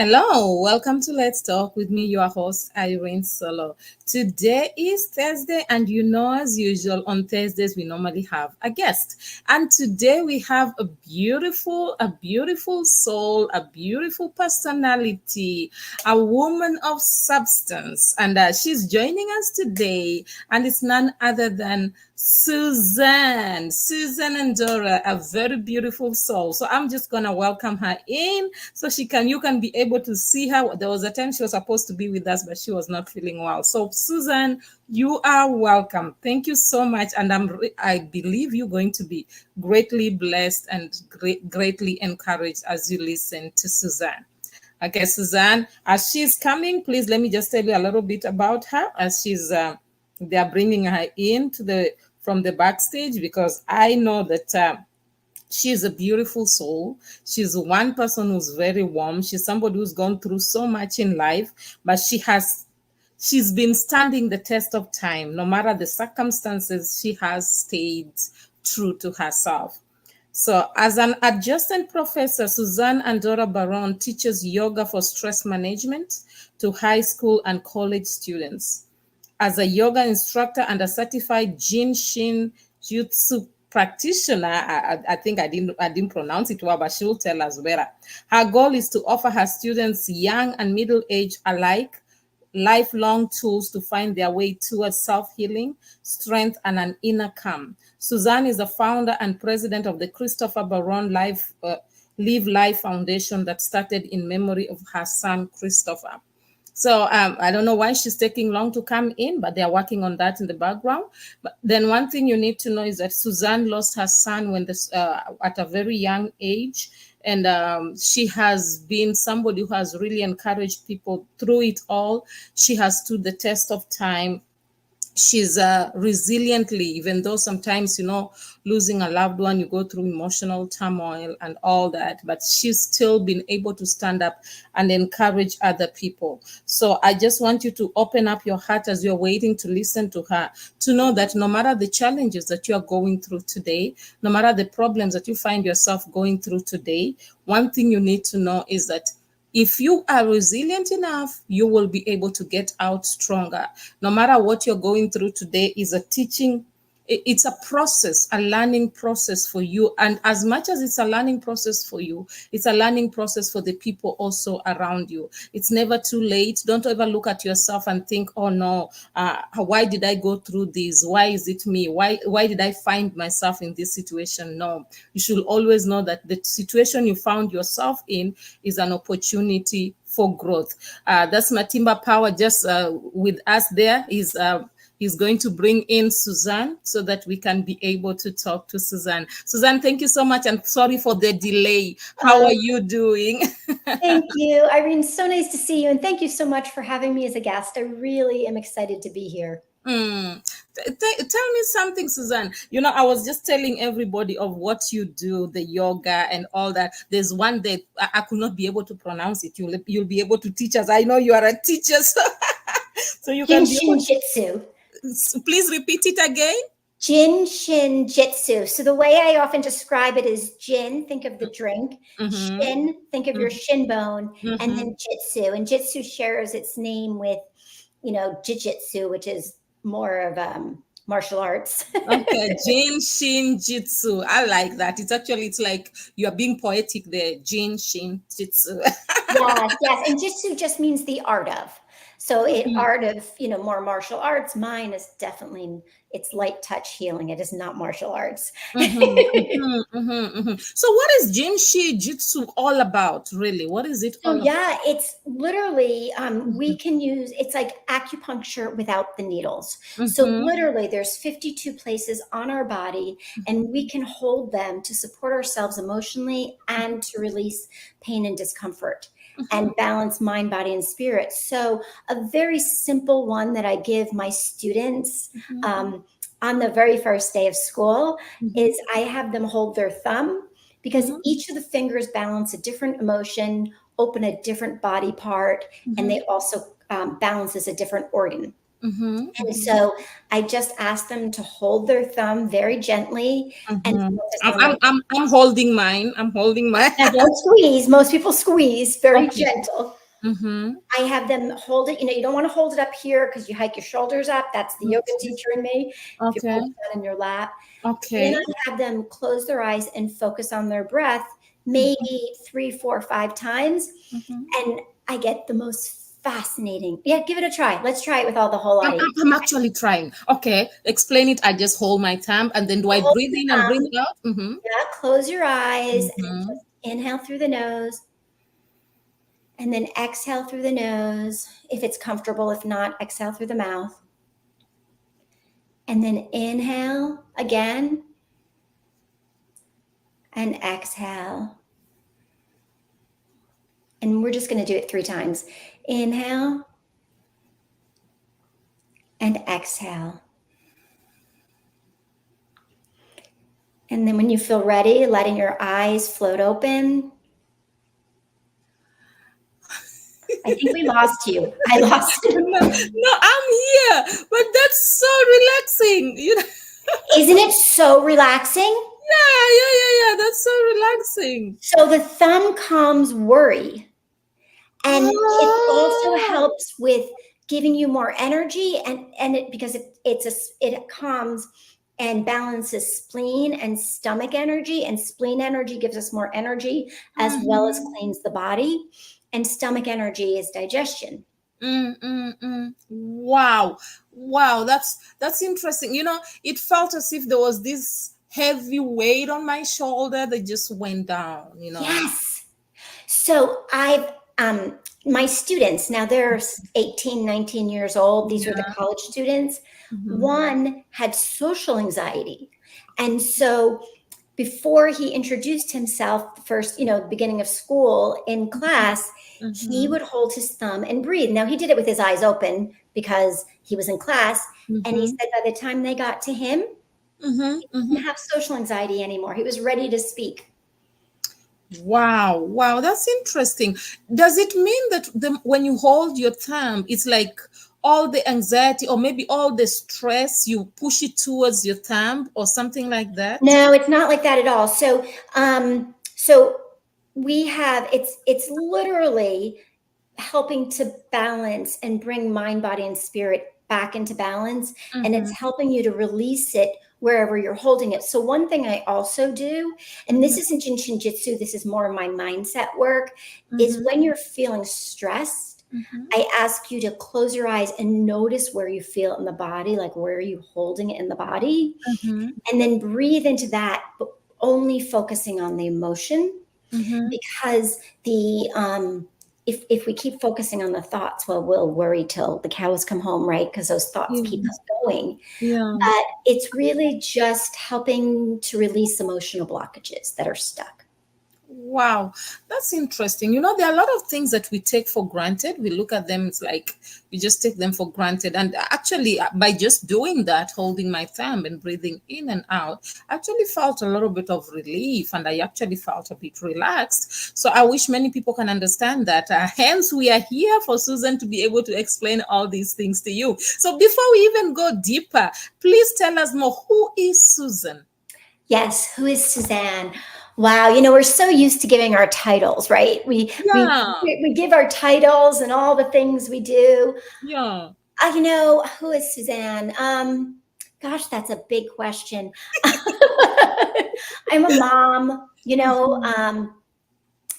Hello, welcome to Let's Talk with me, your host, Irene Solo. Today is Thursday, and as usual, on Thursdays, we normally have a guest. And today we have a beautiful soul, a beautiful personality, a woman of substance. And she's joining us today, and it's none other than Susan and Dora, a very beautiful soul. So I'm just gonna welcome her in so you can be able to see her. There was a time she was supposed to be with us, but she was not feeling well. So Susan, you are welcome. Thank you so much, and I believe you're going to be greatly blessed and greatly encouraged as you listen to Susan. Okay, Suzanne, as she's coming, please let me just tell you a little bit about her as they are bringing her in from the backstage, because I know that she's a beautiful soul. She's one person who's very warm. She's somebody who's gone through so much in life, but she's been standing the test of time. No matter the circumstances, she has stayed true to herself. So, as an adjunct professor, Suzanne Andorra Baron teaches yoga for stress management to high school and college students. As a yoga instructor and a certified Jin Shin Jutsu practitioner, I think I didn't pronounce it well, but she'll tell us better. Her goal is to offer her students, young and middle age alike, lifelong tools to find their way towards self-healing, strength, and an inner calm. Suzanne is the founder and president of the Christopher Baron Live Life Foundation that started in memory of her son, Christopher. So I don't know why she's taking long to come in, but they're working on that in the background. But then one thing you need to know is that Suzanne lost her son at a very young age. And she has been somebody who has really encouraged people through it all. She has stood the test of time. She's resiliently, even though sometimes, losing a loved one, you go through emotional turmoil and all that, but she's still been able to stand up and encourage other people. So I just want you to open up your heart as you're waiting to listen to her, to know that no matter the challenges that you are going through today, no matter the problems that you find yourself going through today, one thing you need to know is that if you are resilient enough, you will be able to get out stronger. No matter what you're going through today is a teaching. It's a process, a learning process for you. And as much as it's a learning process for you, it's a learning process for the people also around you. It's never too late. Don't ever look at yourself and think, oh no, why did I go through this? Why is it me? Why did I find myself in this situation? No, you should always know that the situation you found yourself in is an opportunity for growth. That's Matimba Power just with us there. He's going to bring in Suzanne so that we can be able to talk to Suzanne. Suzanne, thank you so much, and sorry for the delay. How are you doing? Thank you, Irene. So nice to see you. And thank you so much for having me as a guest. I really am excited to be here. Tell me something, Suzanne. I was just telling everybody of what you do, the yoga and all that. There's one that I could not be able to pronounce it. You'll be able to teach us. I know you are a teacher, so you can be able Jitsu. Please repeat it again. Jin Shin Jitsu. So the way I often describe it is Jin, think of the drink. Mm-hmm. Shin, think of your shin bone. Mm-hmm. And then Jitsu. And Jitsu shares its name with, Jiu-Jitsu, which is more of martial arts. Okay, Jin Shin Jitsu. I like that. It's like you are being poetic there. Jin Shin Jitsu. Yes. And Jitsu just means the art of. So art of, more martial arts. Mine is definitely, it's light touch healing. It is not martial arts. So what is Jin Shin Jitsu all about, really? What is it all about? It's literally, we can use, it's like acupuncture without the needles. So literally there's 52 places on our body and we can hold them to support ourselves emotionally and to release pain and discomfort. And balance mind, body, and spirit. So a very simple one that I give my students on the very first day of school is I have them hold their thumb, because each of the fingers balance a different emotion, open a different body part, and they also balances a different organ. And so I just ask them to hold their thumb very gently and focus on their. I'm holding mine. I'm holding mine. Now, don't squeeze. Most people squeeze, very Okay. gentle. Mm-hmm. I have them hold it. You don't want to hold it up here because you hike your shoulders up. That's the yoga teacher in me. If you Okay. hold it down in your lap. Then Okay. I have them close their eyes and focus on their breath, maybe 3, 4, 5 times. And I get the most fascinating. Yeah, give it a try. Let's try it with all the whole I'm, audience. I'm actually trying. Okay. Explain it. I just hold my thumb and then do I Hold breathe your in and breathe thumb. out? Mm-hmm. Yeah, close your eyes and Mm-hmm. just inhale through the nose. And then exhale through the nose if it's comfortable. If not, exhale through the mouth. And then inhale again and exhale. And we're just going to do it 3 times. Inhale and exhale. And then when you feel ready, letting your eyes float open. I think we lost you. I lost you. No, no, I'm here, but that's so relaxing. Isn't it so relaxing? Yeah. That's so relaxing. So the thumb calms worry. And it also Oh. helps with giving you more energy and it because it calms and balances spleen and stomach energy, and spleen energy gives us more energy as well as cleans the body, and stomach energy is digestion. Wow. Wow, that's interesting. It felt as if there was this heavy weight on my shoulder that just went down. Yes. So I've my students, now they're 18, 19 years old. These are the Yeah. college students. Mm-hmm. One had social anxiety. And so before he introduced himself, first, beginning of school in class, he would hold his thumb and breathe. Now he did it with his eyes open because he was in class. And he said by the time they got to him, he didn't have social anxiety anymore. He was ready to speak. Wow, that's interesting. Does it mean that when you hold your thumb, it's like all the anxiety or maybe all the stress, you push it towards your thumb or something like that? No, it's not like that at all. So we have it's literally helping to balance and bring mind, body, and spirit back into balance. And it's helping you to release it wherever you're holding it. So one thing I also do, and this isn't in Shinjitsu, this is more of my mindset work, is when you're feeling stressed, I ask you to close your eyes and notice where you feel it in the body, like where are you holding it in the body, and then breathe into that, but only focusing on the emotion, because if we keep focusing on the thoughts, well, we'll worry till the cows come home, right? Because those thoughts keep us going. Yeah. But it's really just helping to release emotional blockages that are stuck. Wow, that's interesting. There are a lot of things that we take for granted. We look at them, it's like we just take them for granted. And actually, by just doing that, holding my thumb and breathing in and out, I actually felt a little bit of relief and I actually felt a bit relaxed. So I wish many people can understand that. Hence, we are here for Susan to be able to explain all these things to you. So before we even go deeper, please tell us more. Who is Susan? Yes, who is Suzanne? Wow, we're so used to giving our titles, right? We Yeah. give our titles and all the things we do. Yeah. Who is Suzanne? Gosh, that's a big question. I'm a mom,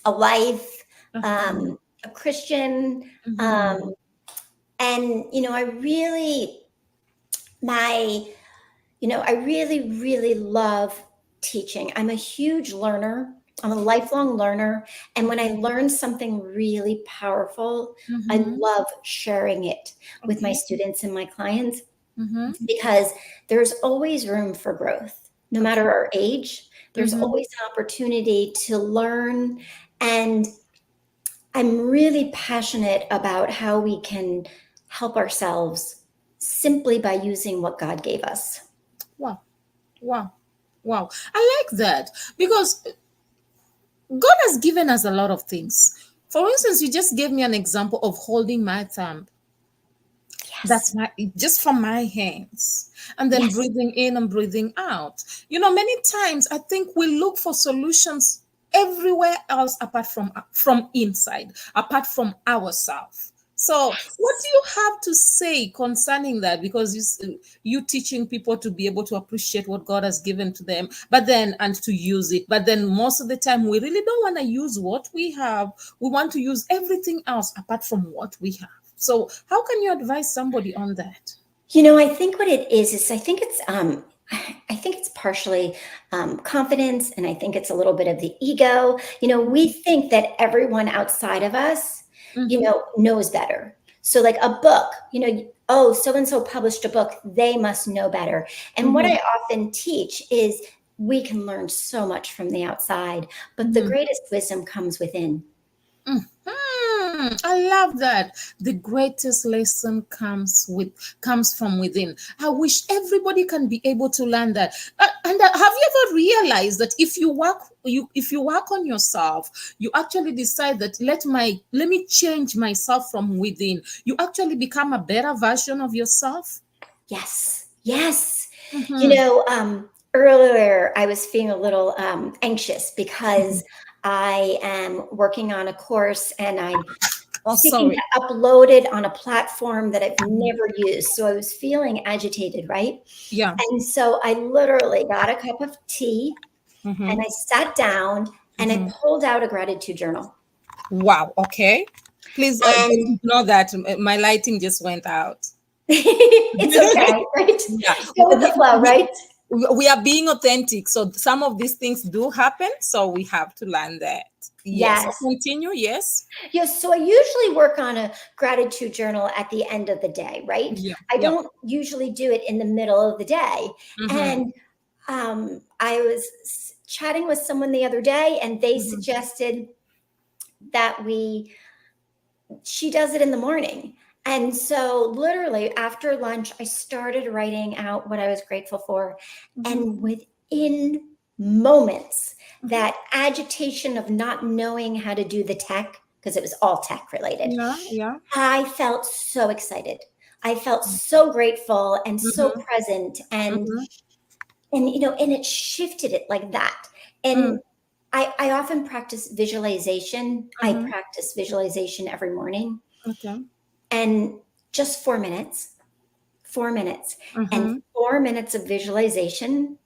a wife, a Christian, and I really, really love teaching. I'm a huge learner. I'm a lifelong learner. And when I learn something really powerful, I love sharing it with my students and my clients, because there's always room for growth. No matter our age, there's always an opportunity to learn. And I'm really passionate about how we can help ourselves simply by using what God gave us. Wow. Wow. Wow. I like that because God has given us a lot of things. For instance, you just gave me an example of holding my thumb. Yes. That's my, just from my hands. And then Yes. breathing in and breathing out. Many times I think we look for solutions everywhere else apart from inside, apart from ourselves. So what do Yes. you have to say concerning that? Because you teaching people to be able to appreciate what God has given to them, but then, and to use it. But then most of the time we really don't want to use what we have. We want to use everything else apart from what we have. So how can you advise somebody on that? I think what it is I think it's partially confidence, and I think it's a little bit of the ego. We think that everyone outside of us, Mm-hmm. knows better. So, like a book, oh, so and so published a book, they must know better. And what Mm-hmm. I often teach is we can learn so much from the outside, but the Mm-hmm. greatest wisdom comes within. I love that. The greatest lesson comes from within. I wish everybody can be able to learn that. And have you ever realized that if you work on yourself, you actually decide that let me change myself from within. You actually become a better version of yourself. Yes, yes. Mm-hmm. Earlier I was feeling a little anxious because I am working on a course and I'm Oh, seeking sorry. to upload it on a platform that I've never used. So I was feeling agitated, right? Yeah. And so I literally got a cup of tea and Mm-hmm. I sat down and I Mm-hmm. pulled out a gratitude journal. Wow. Okay. Please just And ignore that. My lighting just went out. it's okay, right? Yeah. Go with the flow, right? We are being authentic. So some of these things do happen. So we have to learn that. Yes. So Yes. continue. Yes. Yes, so I usually work on a gratitude journal at the end of the day, right? Yeah. I Yeah. don't usually do it in the middle of the day. Mm-hmm. And I was chatting with someone the other day, and they Mm-hmm. suggested that she does it in the morning. And so, literally, after lunch, I started writing out what I was grateful for. Mm-hmm. And within moments, Mm-hmm. that agitation of not knowing how to do the tech, because it was all tech related, Yeah. Yeah. I felt so excited. I felt so grateful and so Mm-hmm. present, Mm-hmm. and it shifted it like that. And I often practice visualization. I Mm-hmm. practice visualization every morning, Okay. and just 4 minutes, 4 minutes, and Mm-hmm. 4 minutes of visualization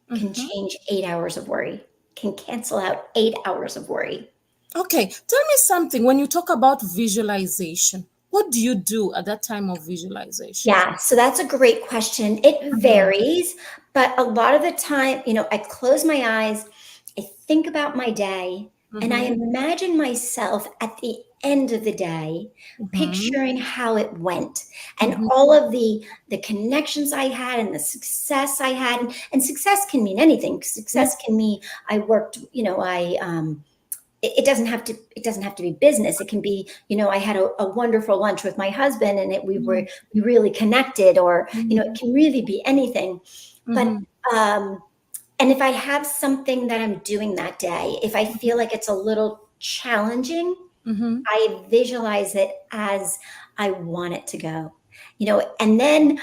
can Mm-hmm. change 8 hours of worry, can cancel out 8 hours of worry. Okay. Tell me something. When you talk about visualization, what do you do at that time of visualization? Yeah, so that's a great question. It Mm-hmm. varies, but a lot of the time, I close my eyes, I think about my day, and I Mm-hmm. imagine myself at the end of the day, Mm-hmm. picturing how it went and Mm-hmm. all of the connections I had and the success I had. And success can mean anything. Yeah. Success can mean I worked, it doesn't have to be business. It can be, I had a wonderful lunch with my husband, and we really connected, or it Mm-hmm. can really be anything. But Mm-hmm. um and if I have something that I'm doing that day, if I feel like it's a little challenging, Mm-hmm. I visualize it as I want it to go. And then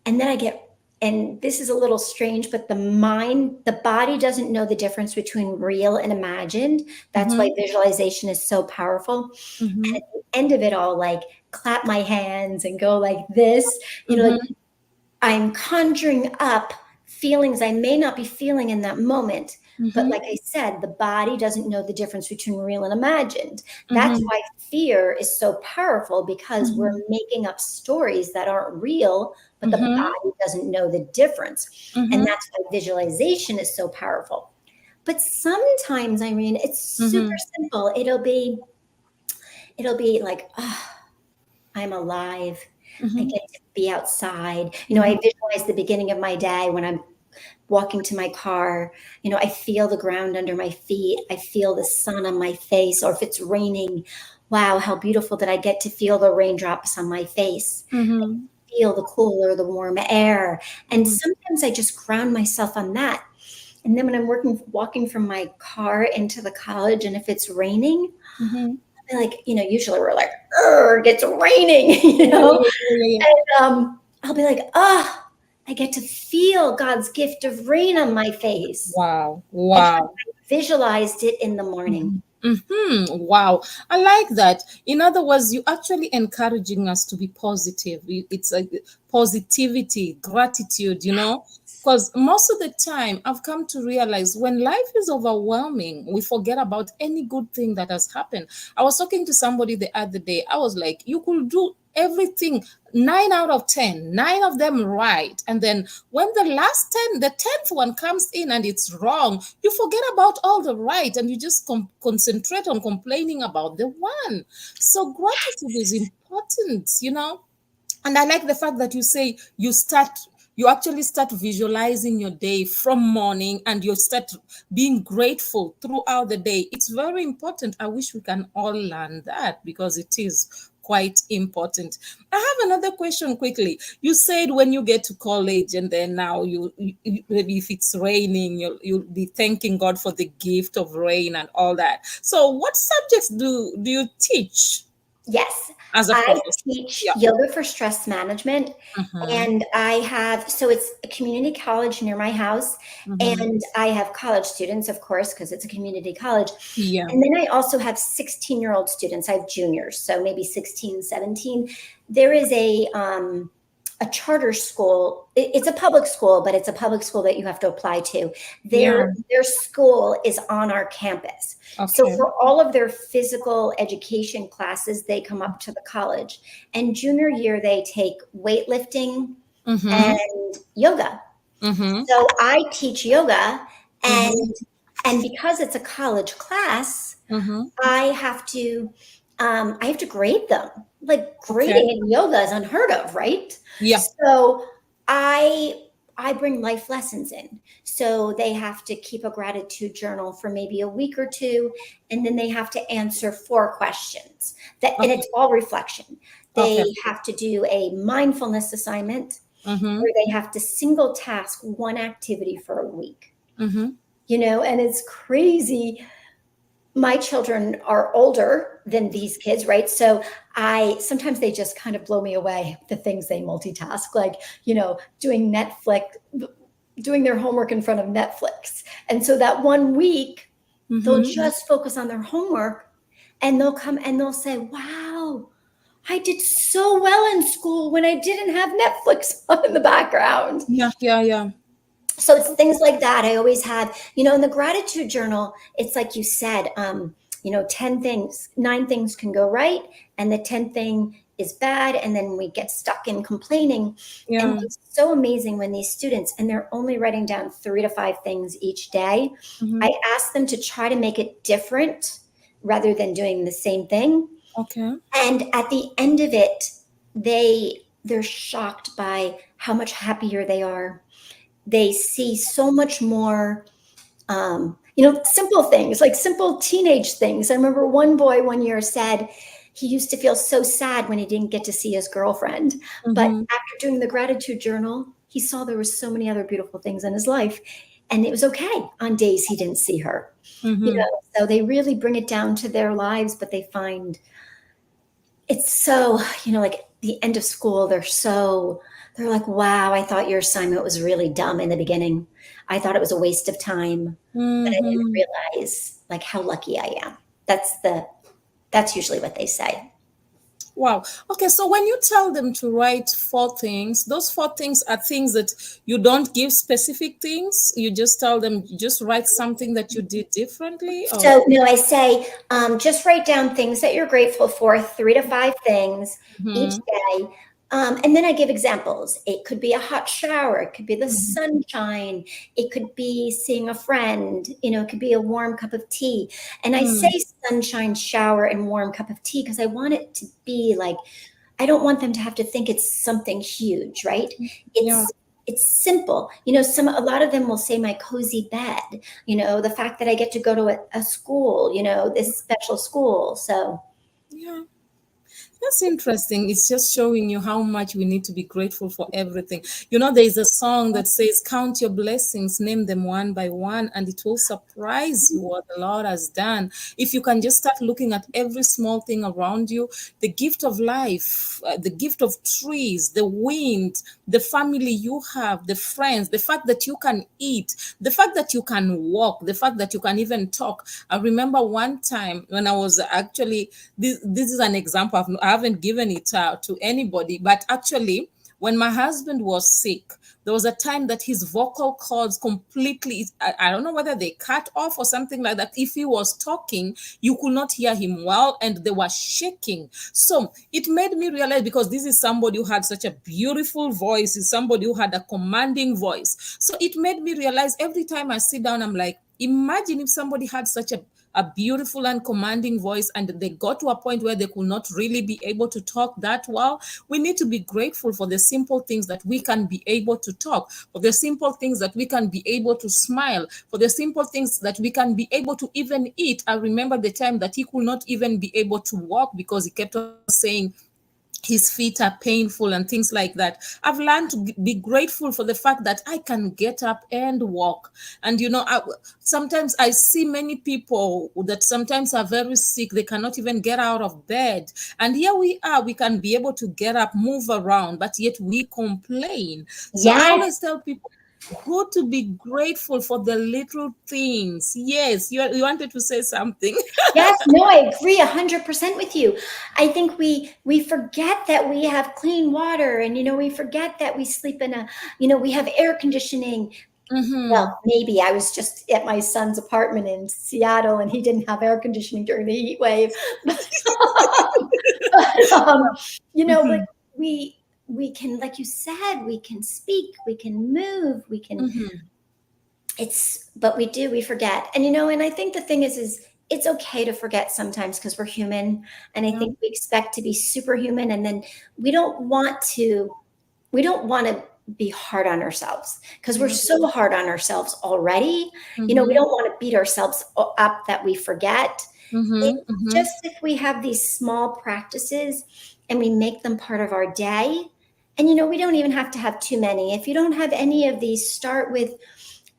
I get, and this is a little strange, but the body doesn't know the difference between real and imagined. That's why Mm-hmm. visualization is so powerful. And Mm-hmm. at the end of it all, like, clap my hands and go like this, like Mm-hmm. I'm conjuring up feelings I may not be feeling in that moment. But Mm-hmm. like I said, the body doesn't know the difference between real and imagined. That's Mm-hmm. why fear is so powerful, because we're Mm-hmm. making up stories that aren't real, but the Mm-hmm. body doesn't know the difference. And Mm-hmm. that's why visualization is so powerful. But sometimes, Irene, it's super Mm-hmm. simple. It'll be like, oh, I'm alive. I Mm-hmm. get to be outside. I Mm-hmm. visualize the beginning of my day when I'm walking to my car. I feel the ground under my feet. I feel the sun on my face. Or if it's raining, wow, how beautiful that I get to feel the raindrops on my face. Mm-hmm. Feel the cool or the warm air. And Mm-hmm. sometimes I just ground myself on that. And then when I'm walking from my car into the college, and if it's raining, Mm-hmm. And like, usually we're like, it's raining, Yeah. and I'll be like, oh, I get to feel God's gift of rain on my face. Wow. I Wow. visualized it in the morning. Wow. I like that. In other words, you actually encouraging us to be positive. It's like positivity, gratitude, because most of the time I've come to realize when life is overwhelming, we forget about any good thing that has happened. I was talking to somebody the other day. I was like, you could do everything 9 out of 10, nine of them right. And then when the last 10, the 10th one comes in and it's wrong, you forget about all the right and you just concentrate on complaining about the one. So gratitude is important. And I like the fact that you say you actually start visualizing your day from morning and you start being grateful throughout the day. It's very important. I wish we can all learn that because it is quite important. I have another question quickly. You said when you get to college and then now maybe if it's raining, you'll be thanking God for the gift of rain and all that. So what subjects do you teach Yes, as a I professor? teach Yeah. yoga for stress management, Mm-hmm. and so it's a community college near my house, Mm-hmm. and I have college students, of course, because it's a community college. Yeah. And then I also have 16-year-old students. I have juniors, so maybe 16, 17. There is a charter school. It's a public school, but it's a public school that you have to apply to. Yeah. Their school is on our campus. So Okay. for all of their physical education classes, they come up to the college. And junior year, they take weightlifting Mm-hmm. and yoga. Mm-hmm. So I teach yoga, Mm-hmm. and because it's a college class, Mm-hmm. I have to grade them. Like Okay. grading in yoga is unheard of, right? Yeah. So I I bring life lessons in. So they have to keep a gratitude journal for maybe a week or two, and then they have to answer 4 questions. And Okay. it's all reflection. Okay. They have to do a mindfulness assignment Mm-hmm. where they have to single task one activity for a week. Mm-hmm. And it's crazy. My children are older than these kids, right? So I sometimes they just kind of blow me away, the things they multitask, like, doing Netflix, doing their homework in front of Netflix. And so that one week, they'll Mm-hmm. just focus on their homework, and they'll come and they'll say, wow, I did so well in school when I didn't have Netflix on in the background. Yeah. Yeah. Yeah. So it's things like that. I always have, in the gratitude journal, it's like you said, 10 things, 9 things can go right, and the 10th thing is bad. And then we get stuck in complaining. And Yeah. it's so amazing when these students, and they're only writing down 3 to 5 things each day, Mm-hmm. I ask them to try to make it different rather than doing the same thing. Okay. And at the end of it, they're shocked by how much happier they are. They see so much more, simple things, like simple teenage things. I remember one boy one year said he used to feel so sad when he didn't get to see his girlfriend, but Mm-hmm. after doing the gratitude journal, he saw there was so many other beautiful things in his life, and it was okay on days he didn't see her. Mm-hmm. So they really bring it down to their lives, but they find it's so, like the end of school, they're like, wow, I thought your assignment was really dumb in the beginning. I thought it was a waste of time, but I didn't Mm-hmm. realize like how lucky I am. That's usually what they say. Wow. Okay. So when you tell them to write 4 things, those 4 things are things that you don't give specific things. You just tell them, just write something that you did differently. Or So no, I say, just write down things that you're grateful for, 3 to 5 things each Mhm. day. And then I give examples. It could be a hot shower. It could be the Mhm. sunshine. It could be seeing a friend. It could be a warm cup of tea. And I say Mm. sunshine, shower, and warm cup of tea because I want it to be like, I don't want them to have to think it's something huge, right? Yeah. It's simple. A lot of them will say my cozy bed, the fact that I get to go to a school, this special school. So Yeah. That's interesting. It's just showing you how much we need to be grateful for everything. You know, there is a song that says, "Count your blessings, name them one by one, and it will surprise you what the Lord has done." If you can just start looking at every small thing around you, the gift of life, the gift of trees, the wind, the family you have, the friends, the fact that you can eat, the fact that you can walk, the fact that you can even talk. I remember one time when I was actually, this is an example. I haven't given it to anybody, but actually, when my husband was sick, there was a time that his vocal cords completely, I don't know whether they cut off or something like that. If he was talking, you could not hear him well, and they were shaking. So it made me realize, because this is somebody who had such a beautiful voice, is somebody who had a commanding voice. So it made me realize, every time I sit down, I'm like, imagine if somebody had such a beautiful and commanding voice, and they got to a point where they could not really be able to talk that well. We need to be grateful for the simple things that we can be able to talk, for the simple things that we can be able to smile, for the simple things that we can be able to even eat. I remember the time that he could not even be able to walk because he kept on saying his feet are painful and things like that. I've learned to be grateful for the fact that I can get up and walk. And you know, sometimes I see many people that sometimes are very sick, they cannot even get out of bed, and here we are, we can be able to get up, move around, but yet we complain. So I Yes. always tell people, good to be grateful for the little things. Yes, you wanted to say something. Yes, no, I agree 100% with you. I think we forget that we have clean water, and we forget that we sleep in a, we have air conditioning. Well, Mm-hmm. maybe I was just at my son's apartment in Seattle, and he didn't have air conditioning during the heat wave. But, like Mm-hmm. we can, like you said, we can speak, we can move, we can. Mm-hmm. But we forget. And I think the thing is it's okay to forget sometimes, because we're human. And I Yeah. think we expect to be superhuman, and then we don't want to we don't want to be hard on ourselves, because we're Yeah. so hard on ourselves already. We Mm-hmm. don't want to beat ourselves up that we forget. Mm-hmm. It's Mm-hmm. just, if we have these small practices and we make them part of our day. And we don't even have to have too many. If you don't have any of these, start with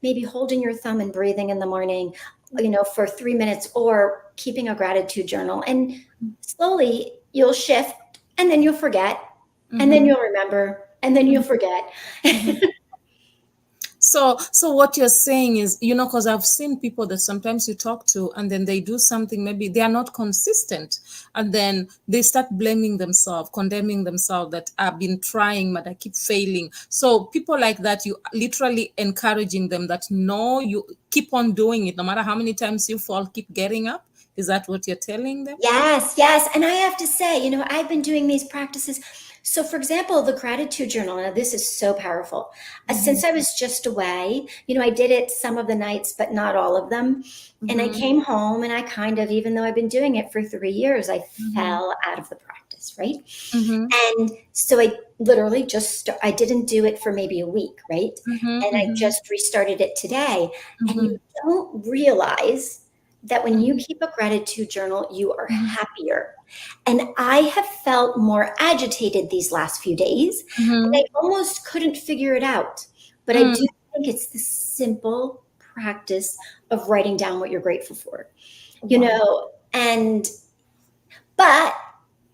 maybe holding your thumb and breathing in the morning, for 3 minutes, or keeping a gratitude journal. And slowly you'll shift, and then you'll forget, and then Mm-hmm. you'll remember, and then you'll forget. Mm-hmm. So what you're saying is, because I've seen people that sometimes you talk to, and then they do something, maybe they are not consistent, and then they start blaming themselves, condemning themselves, that I've been trying, but I keep failing. So people like that, you literally encouraging them that, no, you keep on doing it, no matter how many times you fall, keep getting up. Is that what you're telling them? Yes, yes. And I have to say, I've been doing these practices. So, for example, the gratitude journal, now this is so powerful. Mm-hmm. Since I was just away, I did it some of the nights, but not all of them. And I Mm-hmm. came home, and I kind of, even though I've been doing it for 3 years, I Mm-hmm. fell out of the practice, right? Mm-hmm. And so I literally I didn't do it for maybe a week, right? And I Mm-hmm. just restarted it today. And Mm-hmm. you don't realize that when you Mm-hmm. keep a gratitude journal, you are Mm-hmm. happier. And I have felt more agitated these last few days, and I Mm-hmm. almost couldn't figure it out. But I do think it's the simple practice of writing down what you're grateful for, Wow. and but,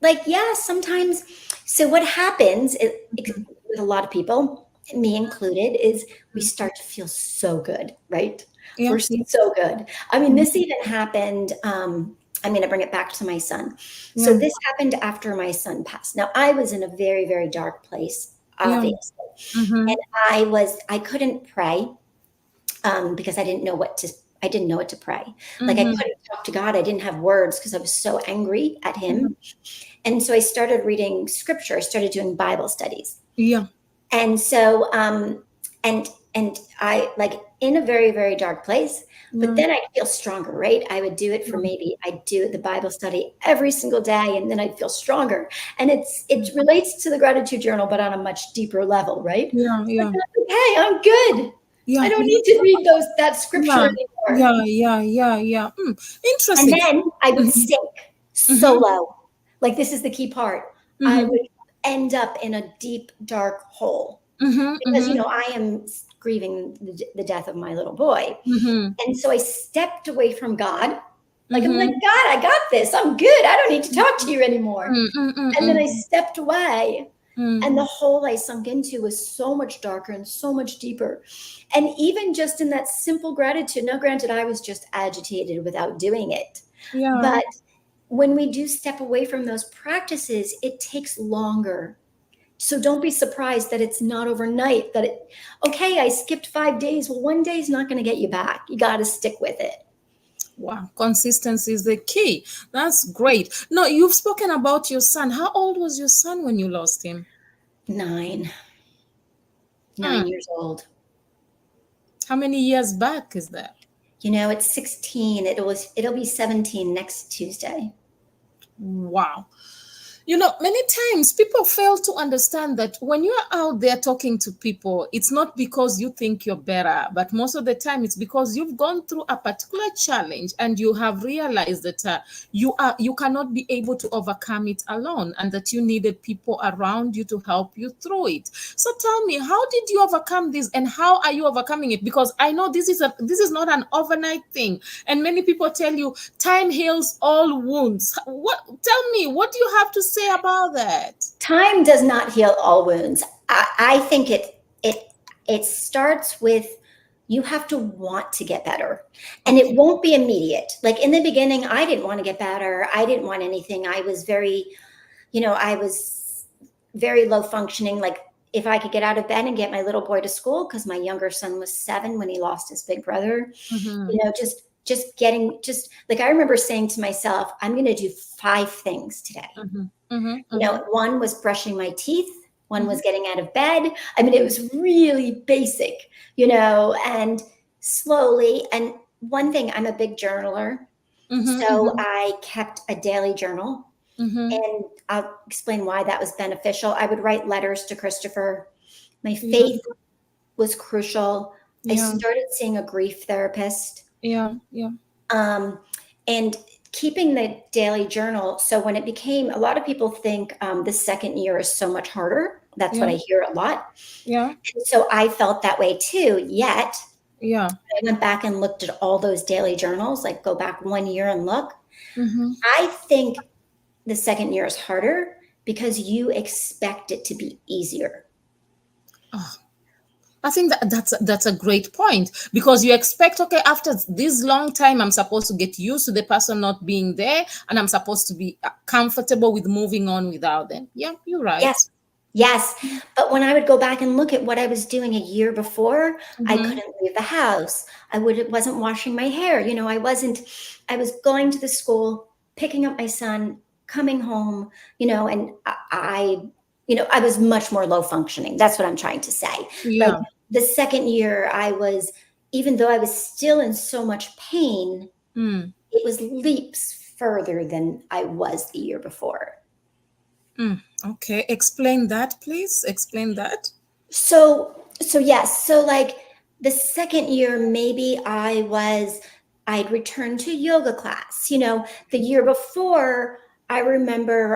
like, yeah, sometimes. So what happens with a lot of people, me included, is we start to feel so good, right? Yeah, We're yeah, so good. I mean, this mhm, even happened. I'm going to bring it back to my son. So yeah, this happened after my son passed. Now, I was in a very, very dark place, yeah, obviously. And mhm, I couldn't pray, because I didn't know what to pray. Like, I mhm, couldn't talk to God. I didn't have words because I was so angry at mhm, him. And so I started reading scripture. I started doing Bible studies. yeah, And so, and I, like, in a very, very dark place, but yeah, then I'd feel stronger, right? I would do it for yeah, maybe, I'd do the Bible study every single day, and then I'd feel stronger. And it relates to the gratitude journal, but on a much deeper level, right? yeah, Like, yeah, hey, I'm good. I yeah, don't yeah, need to read that scripture yeah, anymore. yeah, yeah, yeah, yeah. And Interesting. then I would Mhm, sink so mhm, low. like this is the key part, I Mm-hmm. would end up in a deep, dark hole Mm-hmm. because, Mm-hmm. I am grieving the death of my little boy. Mm-hmm. And so I stepped away from God. Like, I'm like, Mm-hmm. God, I got this. I'm good. I don't need to talk to you anymore. And then I Mm-hmm. stepped away. Mm-hmm. And the hole I sunk into was so much darker and so much deeper. And even just in that simple gratitude, now granted, I was just agitated without doing it. Yeah. But when we do step away from those practices, it takes longer. So don't be surprised that it's not overnight, that it, okay, I skipped 5 days. Well, one day is not going to get you back. You got to stick with it. Wow, consistency is the key. That's great. No, you've spoken about your son. How old was your son when you lost him? Nine, Hmm. 9 years old. How many years back is that? It's 16. It'll be 17 next Tuesday. Wow. Many times people fail to understand that when you're out there talking to people, it's not because you think you're better, but most of the time it's because you've gone through a particular challenge and you have realized that you cannot be able to overcome it alone, and that you needed people around you to help you through it. So tell me, how did you overcome this, and how are you overcoming it? Because I know this is not an overnight thing, and many people tell you time heals all wounds. Tell me, what do you have to say about that? Time does not heal all wounds. I think it starts with, you have to want to get better, and it Okay. won't be immediate. Like in the beginning, I didn't want to get better. I didn't want anything. I was very low functioning. Like if I could get out of bed and get my little boy to school, because my younger son was 7 when he lost his big brother, Mm-hmm. just like I remember saying to myself, I'm going to do 5 things today. Mm-hmm. Mm-hmm. One was brushing my teeth, one Mm-hmm. was getting out of bed. I mean, it was really basic, and slowly. And one thing, I'm a big journaler. So Mm-hmm. I kept a daily journal, Mm-hmm. and I'll explain why that was beneficial. I would write letters to Christopher. My Yeah. faith was crucial. I Yeah. started seeing a grief therapist. Yeah. Yeah. Um, and keeping the daily journal. So when it became, a lot of people think the second year is so much harder. That's what Yeah. I hear a lot. Yeah. And so I felt that way too. Yet Yeah. I went back and looked at all those daily journals, like go back 1 year and look. Mm-hmm. I think the second year is harder because you expect it to be easier. Oh, I think that's a great point, because you expect, okay, after this long time, I'm supposed to get used to the person not being there, and I'm supposed to be comfortable with moving on without them. Yeah, you're right. Yes. Yes. But when I would go back and look at what I was doing a year before, I Mm-hmm. couldn't leave the house. Wasn't washing my hair. I was going to the school, picking up my son, coming home, and I was much more low functioning. That's what I'm trying to say. Like Yeah. the second year, even though I was still in so much pain, Mm. it was leaps further than I was the year before. Mm. Okay, explain that, please. Explain that. So yes. So like the second year, maybe I'd returned to yoga class. The year before, I remember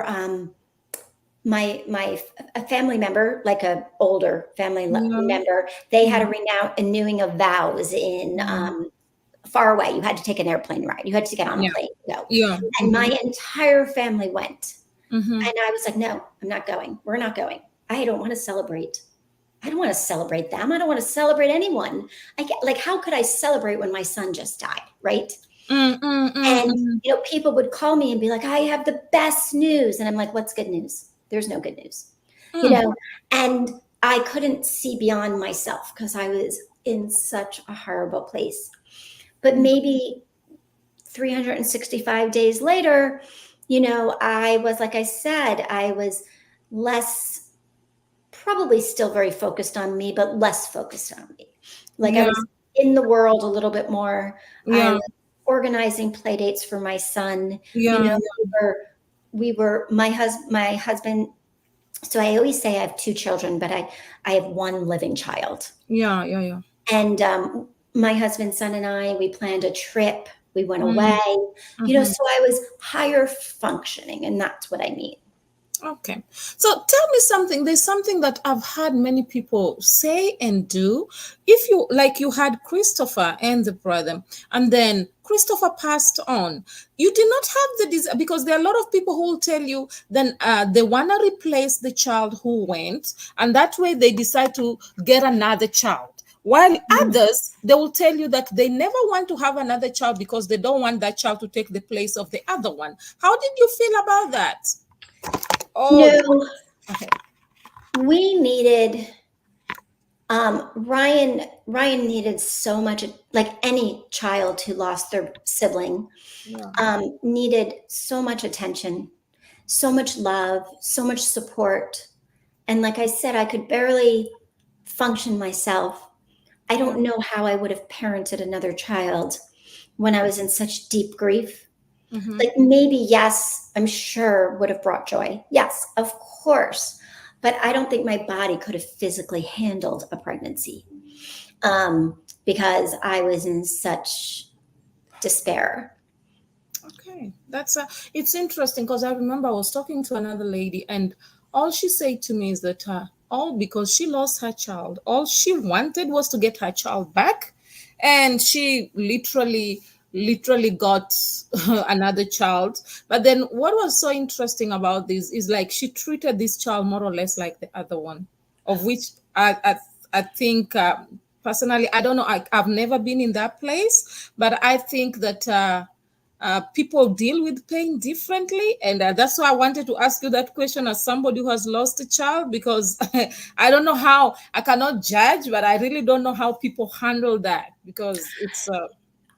a family member, like a older family Yeah. member, they had Yeah. a renewing of vows in Mm. far away. You had to take an airplane ride. You had to get on a Yeah. plane to go. Yeah. And Mm-hmm. my entire family went. Mm-hmm. And I was like, no, I'm not going. We're not going. I don't want to celebrate. I don't want to celebrate them. I don't want to celebrate anyone. Like, how could I celebrate when my son just died? Right. Mm, mm, mm, And, mm. people would call me and be like, I have the best news. And I'm like, what's good news? There's no good news, Mm. and I couldn't see beyond myself because I was in such a horrible place. But maybe 365 days later, I was, like I said, I was less, probably still very focused on me, but less focused on me. Like I Yeah. was in the world a little bit more. I Yeah. was organizing play dates for my son. Yeah. My husband. So I always say I have 2 children, but I have 1 living child. Yeah. Yeah. Yeah. And my husband, son, and I, we planned a trip We went Mm-hmm. away, so I was higher functioning, and that's what I mean. Okay. So tell me something. There's something that I've heard many people say and do. If you like, you had Christopher and the brother, and then Christopher passed on. You did not have the desire, because there are a lot of people who will tell you then they want to replace the child who went, and that way they decide to get another child. While others, they will tell you that they never want to have another child because they don't want that child to take the place of the other one. How did you feel about that? You Oh, know, okay. we needed Ryan needed so much, like any child who lost their sibling, Yeah. needed so much attention, so much love, so much support. And like I said, I could barely function myself. I Yeah. don't know how I would have parented another child when I was in such deep grief. Mm-hmm. Like maybe, yes, I'm sure would have brought joy. Yes, of course. But I don't think my body could have physically handled a pregnancy, because I was in such despair. Okay. That's it's interesting because I remember I was talking to another lady, and all she said to me is that all because she lost her child, all she wanted was to get her child back, and she literally got another child. But then what was so interesting about this is like she treated this child more or less like the other one, of which I think personally, I don't know, I've never been in that place, but I think that people deal with pain differently, and that's why I wanted to ask you that question as somebody who has lost a child, because I don't know how, I cannot judge, but I really don't know how people handle that, because it's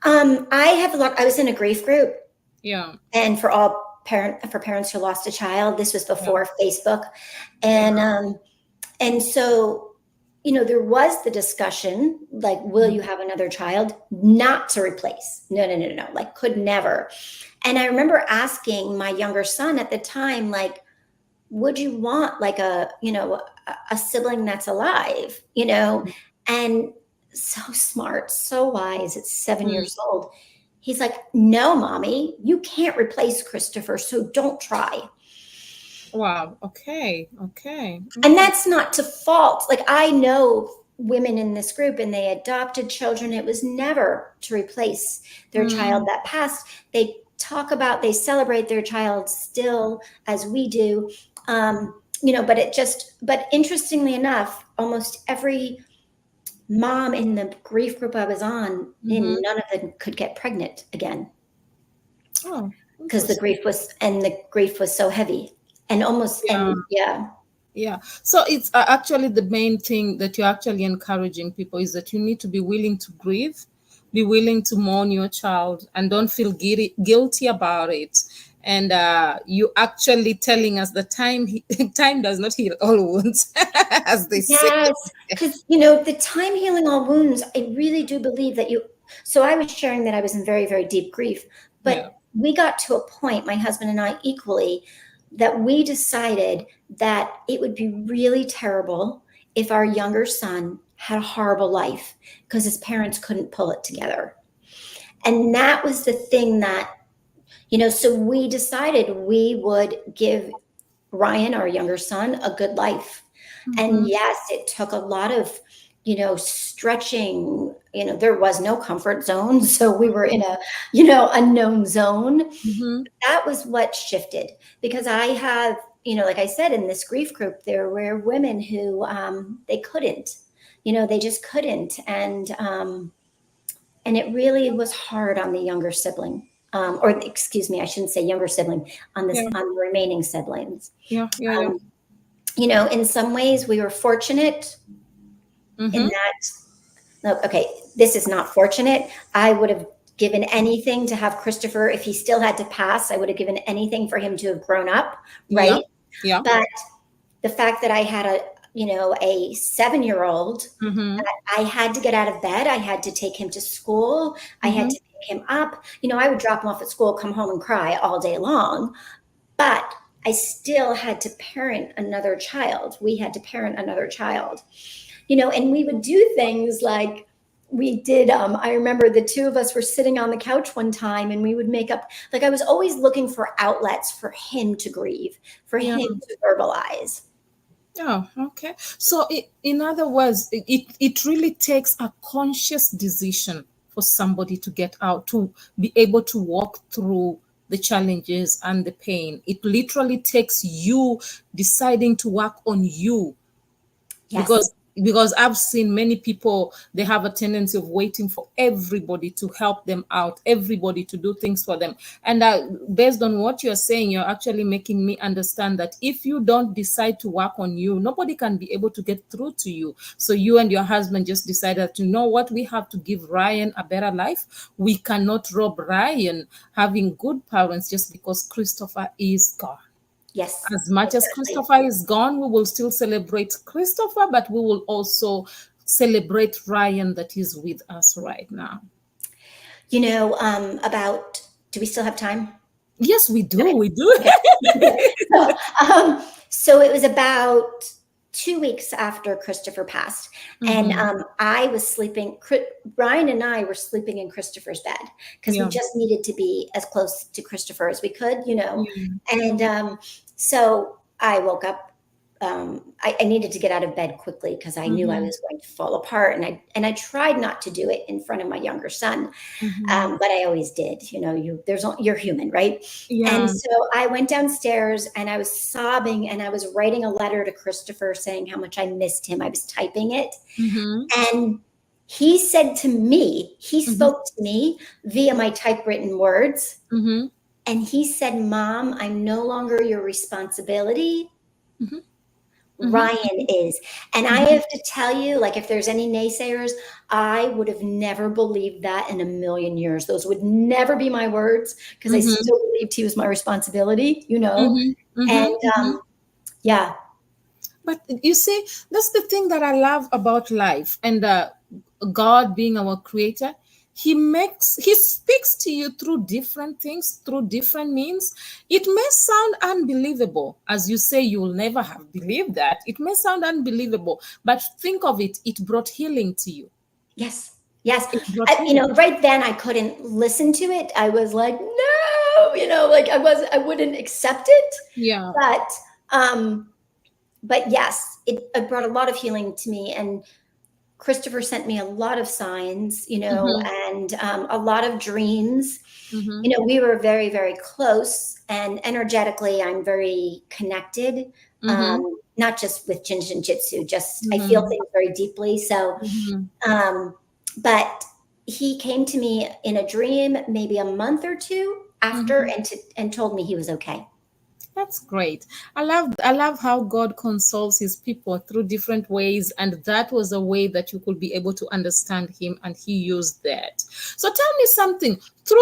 I was in a grief group, yeah, and for parents who lost a child. This was yeah, before Facebook, yeah, and so, there was the discussion, like, will mhm, you have another child? Not to replace. No, no, no, no, no. Like, could never. And I remember asking my younger son at the time, like, would you want like a sibling that's alive? And so smart, so wise at 7 years old. He's like, no, mommy, you can't replace Christopher, so don't try. wow, okay, okay, And okay, that's not to fault. Like, I know women in this group, and they adopted children. It was never to replace their child mm, that passed. They celebrate their child still, as we do. But interestingly enough, almost every mom in the grief group I was on, mm-hmm. and none of them could get pregnant again, Oh, because interesting. the grief was so heavy, and almost, Yeah. and yeah. Yeah. So it's actually the main thing that you're actually encouraging people is that you need to be willing to grieve, be willing to mourn your child, and don't feel guilty about it. And you actually telling us that time does not heal all wounds, as they say. Yes, because the time healing all wounds, I really do believe that you. So I was sharing that I was in very, very deep grief, Yeah. but we got to a point, my husband and I equally, that we decided that it would be really terrible if our younger son had a horrible life because his parents couldn't pull it together. And that was the thing that, so we decided we would give Ryan, our younger son, a good life. And Mm-hmm. yes, it took a lot of, stretching. There was no comfort zone. So we were in a, unknown zone. Mm-hmm. That was what shifted, because I have, like I said, in this grief group, there were women who they couldn't, they just couldn't. And it really was hard on the younger sibling. Or excuse me, I shouldn't say younger sibling, Yeah. on the remaining siblings. Yeah. Yeah. Yeah. Um, in some ways we were fortunate in Mm-hmm. that. Look, okay, this is not fortunate. I would have given anything to have Christopher. If he still had to pass, I would have given anything for him to have grown up, Yeah. right? Yeah. But the fact that I had a 7-year-old, Mm-hmm. I had to get out of bed. I had to take him to school. I had Mm-hmm. to pick him up. I would drop him off at school, come home and cry all day long. But I still had to parent another child. We had to parent another child. And we would do things like, we did, I remember the two of us were sitting on the couch one time and we would make up, like I was always looking for outlets for him to grieve, for Yeah. him to verbalize. Oh, okay. So, in other words, it really takes a conscious decision for somebody to get out, to be able to walk through the challenges and the pain. It literally takes you deciding to work on you, Yes. because I've seen many people, they have a tendency of waiting for everybody to help them out, everybody to do things for them. And based on what you're saying, you're actually making me understand that if you don't decide to work on you, nobody can be able to get through to you. So you and your husband just decided, to know what, we have to give Ryan a better life. We cannot rob Ryan having good parents just because Christopher is gone. Yes. As much as Exactly. Christopher is gone, we will still celebrate Christopher, but we will also celebrate Ryan that is with us right now. You know, do we still have time? Yes, we do. Okay. We do. Okay. So it was about 2 weeks after Christopher passed, and I was sleeping. Ryan and I were sleeping in Christopher's bed because we Yeah. just needed to be as close to Christopher as we could, Yeah. And so I woke up. I needed to get out of bed quickly because I knew I was going to fall apart, and I tried not to do it in front of my younger son, but I always did. You're human, right? And Yeah. so I went downstairs and I was sobbing and I was writing a letter to Christopher saying how much I missed him. I was typing it, and he said to me, he spoke to me via my typewritten words, and he said, "Mom, I'm no longer your responsibility. Ryan is." And I have to tell you, like, if there's any naysayers, I would have never believed that in a million years. Those would never be my words because I still believed he was my responsibility, And yeah. But you see, that's the thing that I love about life, and God being our creator. He speaks to you through different things, through different means. It may sound unbelievable, as you say, you will never have believed that. It may sound unbelievable, but think of it, it brought healing to you. Yes. Yes. It brought healing. Right then I couldn't listen to it. I was like, no, like I wouldn't accept it. Yeah. But yes, it brought a lot of healing to me. And Christopher sent me a lot of signs, and a lot of dreams. We were very, very close, and energetically, I'm very connected. Not just with Jin Jitsu, just I feel things very deeply. So, but he came to me in a dream maybe a month or two after, and told me he was okay. That's great. I love how God consoles his people through different ways, and that was a way that you could be able to understand him, and he used that. So tell me something, through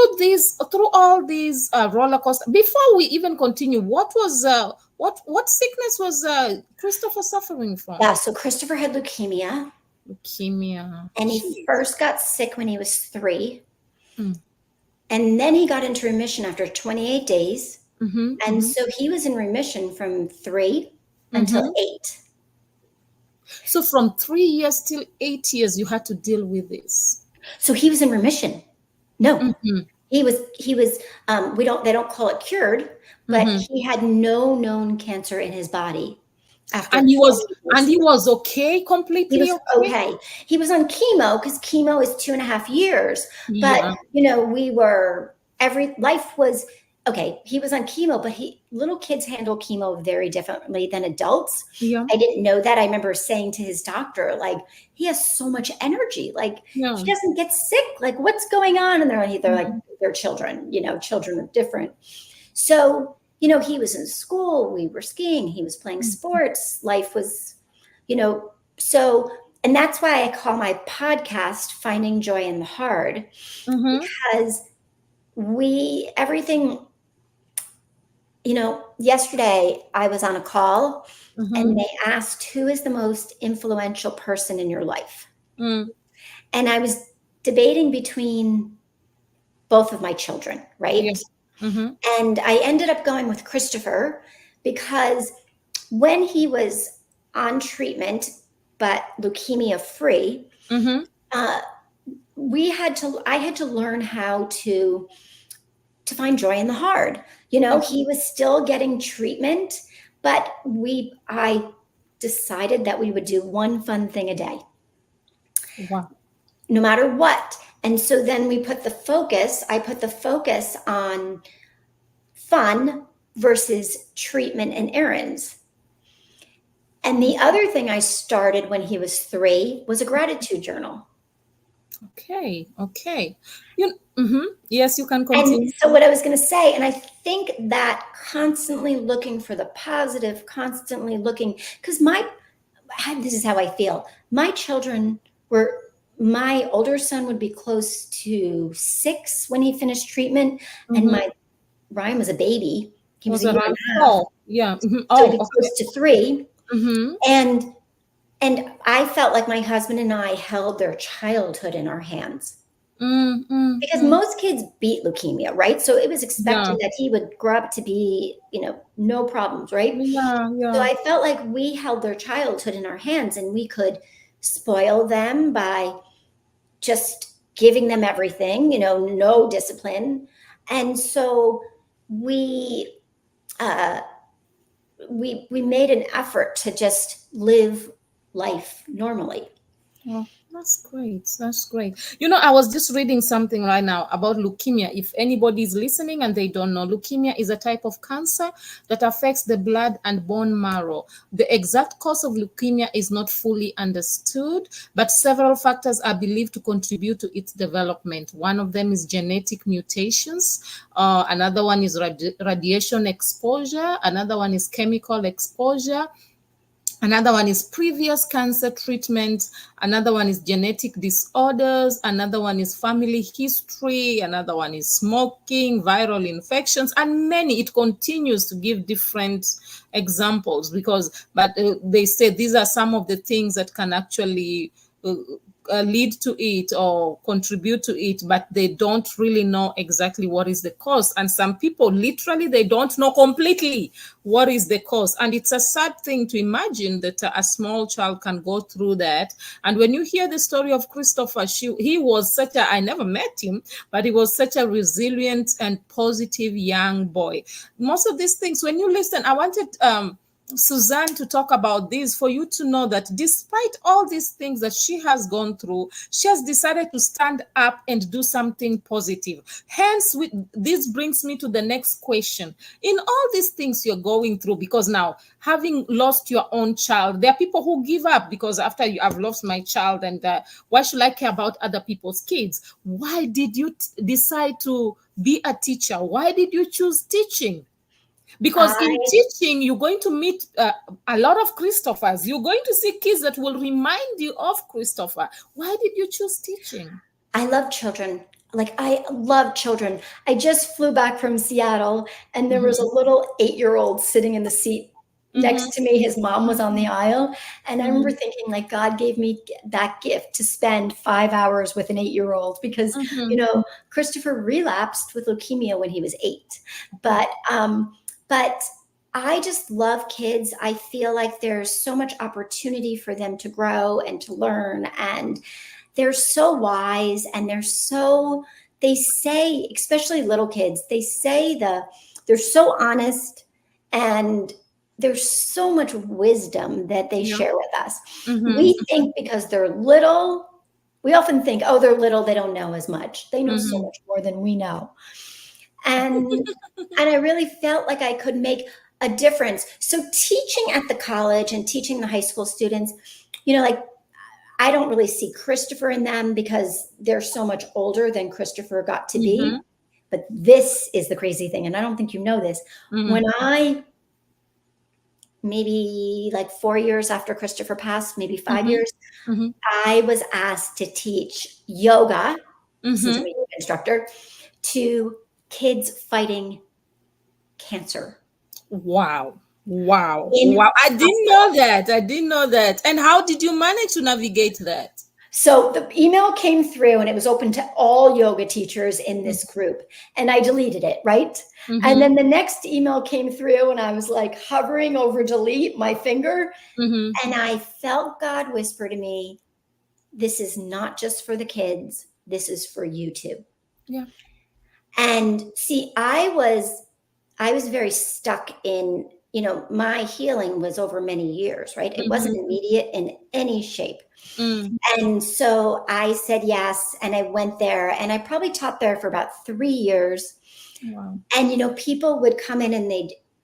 all these roller coaster, before we even continue, what sickness was Christopher suffering from? Yeah, so Christopher had leukemia. Leukemia. And he first got sick when he was 3. And then he got into remission after 28 days. And so he was in remission from 3 until 8. So from 3 years till 8 years, you had to deal with this. So he was in remission. No, he was, they don't call it cured, but he had no known cancer in his body. And he was okay, completely. He was okay. He was on chemo because chemo is 2.5 years. Yeah. But life was okay. He was on chemo, but little kids handle chemo very differently than adults. Yeah. I didn't know that. I remember saying to his doctor, like, he has so much energy. Like, he doesn't get sick. Like, what's going on? And they're like, they're children. Children are different. So, he was in school. We were skiing. He was playing sports. Life was, and that's why I call my podcast Finding Joy in the Hard, because yesterday I was on a call and they asked, who is the most influential person in your life? And I was debating between both of my children, right? Yes. And I ended up going with Christopher because when he was on treatment, but leukemia free, I had to learn how to find joy in the hard. You know, he was still getting treatment, but I decided that we would do one fun thing a day. Wow. No matter what. And so then I put the focus on fun versus treatment and errands. And the other thing I started when he was 3 was a gratitude journal. Okay. Okay. Yes, you can And continue. so what I was going to say, and I think that constantly looking for the positive, constantly looking, because this is how I feel. My older son would be close to 6 when he finished treatment, and Ryan was a baby. He was a year around and a half. 4. Yeah. So Oh, he'd be okay. close to 3. Mm-hmm. And I felt like my husband and I held their childhood in our hands. Because most kids beat leukemia, right? So it was expected that he would grow up to be, no problems, right? Yeah, yeah. So I felt like we held their childhood in our hands, and we could spoil them by just giving them everything, no discipline. And so we made an effort to just live life normally. Oh, that's great. That's great. I was just reading something right now about leukemia. If anybody is listening and they don't know, leukemia is a type of cancer that affects the blood and bone marrow. The exact cause of leukemia is not fully understood, but several factors are believed to contribute to its development. One of them is genetic mutations. Another one is radiation exposure. Another one is chemical exposure. Another one is previous cancer treatment. Another one is genetic disorders. Another one is family history. Another one is smoking, viral infections, and many. It continues to give different examples but they say these are some of the things that can actually lead to it or contribute to it, but they don't really know exactly what is the cause. And some people literally, they don't know completely what is the cause. And it's a sad thing to imagine that a small child can go through that. And when you hear the story of Christopher, he was I never met him, but he was such a resilient and positive young boy. Most of these things, when you listen, I wanted Suzanne to talk about this for you to know that despite all these things that she has gone through, she has decided to stand up and do something positive. Hence, this brings me to the next question. In all these things you're going through, because now having lost your own child, there are people who give up because after I've lost my child, and why should I care about other people's kids? Why did you decide to be a teacher? Why did you choose teaching? Because in teaching, you're going to meet a lot of Christophers. You're going to see kids that will remind you of Christopher. Why did you choose teaching? I love children. I love children. I just flew back from Seattle, and there was a little 8-year-old sitting in the seat next to me. His mom was on the aisle. And I remember thinking, God gave me that gift to spend 5 hours with an 8-year-old because, Christopher relapsed with leukemia when he was 8. But I just love kids. I feel like there's so much opportunity for them to grow and to learn. And they're so wise, and they say, especially little kids, they're so honest, and there's so much wisdom that they share with us. We think because they're little, we often think, oh, they're little, they don't know as much. They know so much more than we know. And I really felt like I could make a difference. So teaching at the college and teaching the high school students, I don't really see Christopher in them because they're so much older than Christopher got to be. But this is the crazy thing, and I don't think you know this. When maybe 4 years after Christopher passed, maybe 5 years, I was asked to teach yoga, since I'm a yoga instructor, to kids fighting cancer. Wow. I didn't know that. And how did you manage to navigate that? So the email came through, and it was open to all yoga teachers in this group, and I deleted it, right? And then the next email came through, and I was hovering over delete my finger, and I felt God whisper to me, this is not just for the kids. this is for you too. Yeah. And see, I was very stuck in, my healing was over many years, right? It wasn't immediate in any shape. Mm. And so I said yes, and I went there, and I probably taught there for about 3 years. Wow. And people would come in, and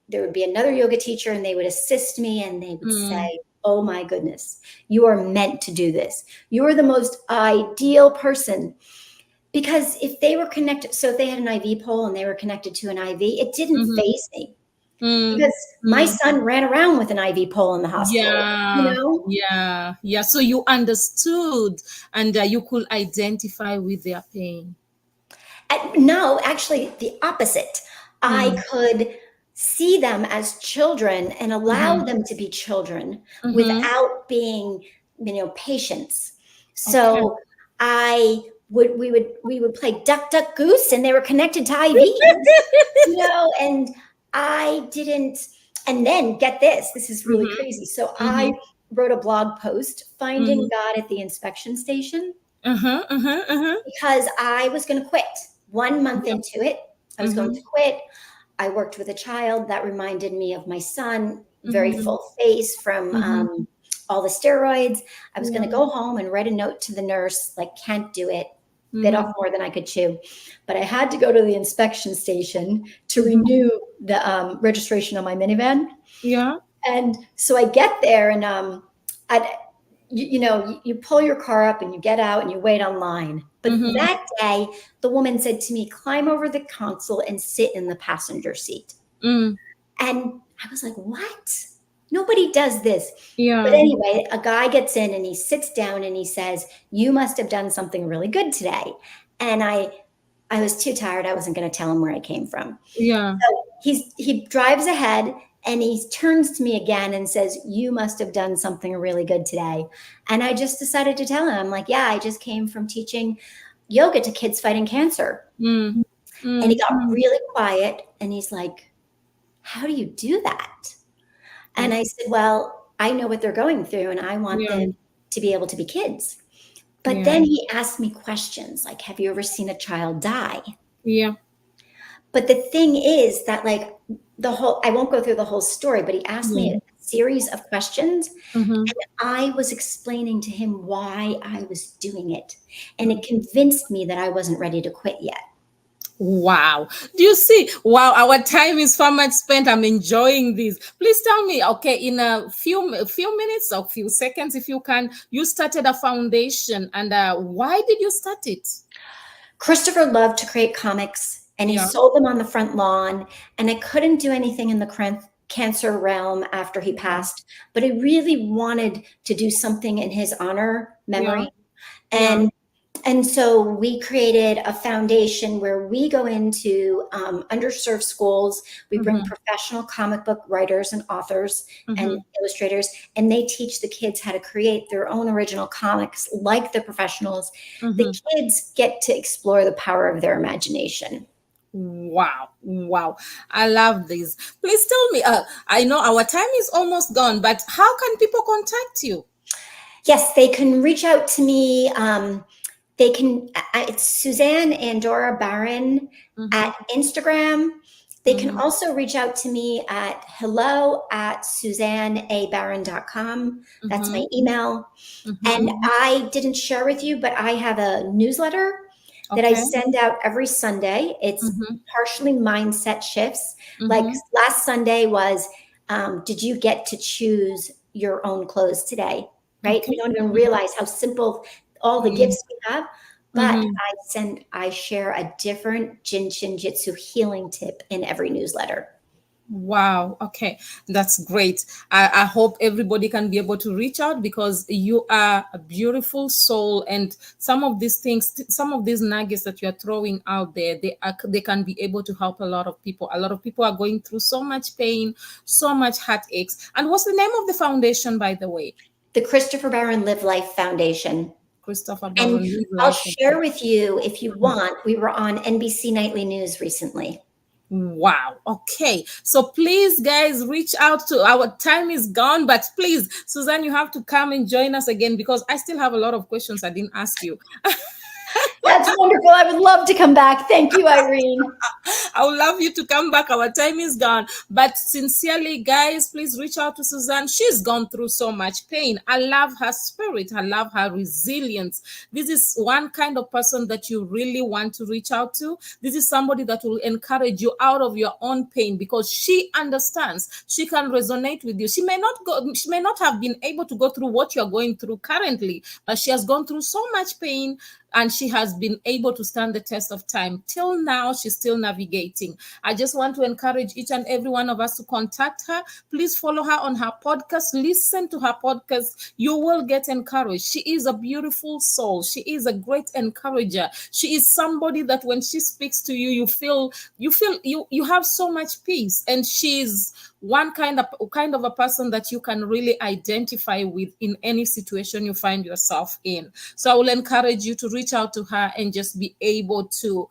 there would be another yoga teacher, and they would assist me, and they would say, "Oh my goodness, you are meant to do this. You are the most ideal person." Because if they were connected, so if they had an IV pole and they were connected to an IV, it didn't faze me, because my son ran around with an IV pole in the hospital, Yeah, yeah, yeah. So you understood, and you could identify with their pain. No, actually, the opposite. I could see them as children and allow them to be children without being, patients. Okay. So I we would play duck duck goose, and they were connected to IVs, and I didn't. And then get this, this is really crazy. So I wrote a blog post, Finding God at the Inspection Station, because I was going to quit. 1 month into it, I was going to quit. I worked with a child that reminded me of my son, very full face from all the steroids. I was going to go home and write a note to the nurse, like, can't do it, bit off more than I could chew. But I had to go to the inspection station to renew the registration on my minivan. Yeah. And so I get there, and you pull your car up and you get out and you wait online. But that day, the woman said to me, climb over the console and sit in the passenger seat. And I was like, what? Nobody does this. Yeah. But anyway, a guy gets in and he sits down and he says, you must have done something really good today. And I was too tired. I wasn't going to tell him where I came from. Yeah. So he drives ahead, and he turns to me again and says, you must have done something really good today. And I just decided to tell him, I'm like, yeah, I just came from teaching yoga to kids fighting cancer. And he got really quiet, and he's like, how do you do that? And I said, well, I know what they're going through, and I want them to be able to be kids. But then he asked me questions like, have you ever seen a child die? Yeah. But the thing is that, like, I won't go through the whole story, but he asked me a series of questions, and I was explaining to him why I was doing it. And it convinced me that I wasn't ready to quit yet. Wow. Do you see? Wow, our time is far much spent. I'm enjoying this. Please tell me, okay, in a few minutes or few seconds, if you can, you started a foundation, and why did you start it? Christopher loved to create comics, and he sold them on the front lawn, and I couldn't do anything in the cancer realm after he passed, but I really wanted to do something in his honor memory. And so we created a foundation where we go into underserved schools. We bring professional comic book writers and authors and illustrators, and they teach the kids how to create their own original comics like the professionals. The kids get to explore the power of their imagination. Wow. Wow. I love this. Please tell me, I know our time is almost gone, but how can people contact you? Yes, they can reach out to me. They can, it's Suzanne Andorra Barron at Instagram. They can also reach out to me at hello@suzanneabarron.com. That's my email. And I didn't share with you, but I have a newsletter that I send out every Sunday. It's partially mindset shifts. Like last Sunday was, did you get to choose your own clothes today? Right? We don't even realize how simple all the gifts we have, but I share a different Jin Jitsu healing tip in every newsletter. Wow. Okay. That's great. I hope everybody can be able to reach out, because you are a beautiful soul, and some of these things, some of these nuggets that you're throwing out there, they can be able to help a lot of people. A lot of people are going through so much pain, so much heartaches. And what's the name of the foundation, by the way? The Christopher Barron Live Life Foundation. Christopher Barron. And I'll share with you, if you want, we were on NBC Nightly News recently. Wow. Okay. So please, guys, reach out to, our time is gone, but please, Suzanne, you have to come and join us again, because I still have a lot of questions I didn't ask you. That's wonderful. I would love to come back. Thank you, Irene. I would love you to come back. Our time is gone. But sincerely, guys, please reach out to Suzanne. She's gone through so much pain. I love her spirit. I love her resilience. This is one kind of person that you really want to reach out to. This is somebody that will encourage you out of your own pain because she understands. She can resonate with you. She may not have been able to go through what you're going through currently, but she has gone through so much pain and she has been able to stand the test of time. Till now, she's still navigating. I just want to encourage each and every one of us to contact her. Please follow her on her podcast. Listen to her podcast. You will get encouraged. She is a beautiful soul. She is a great encourager. She is somebody that when she speaks to you, you have so much peace. And she's one kind of a person that you can really identify with in any situation you find yourself in. So I will encourage you to reach out to her and just be able to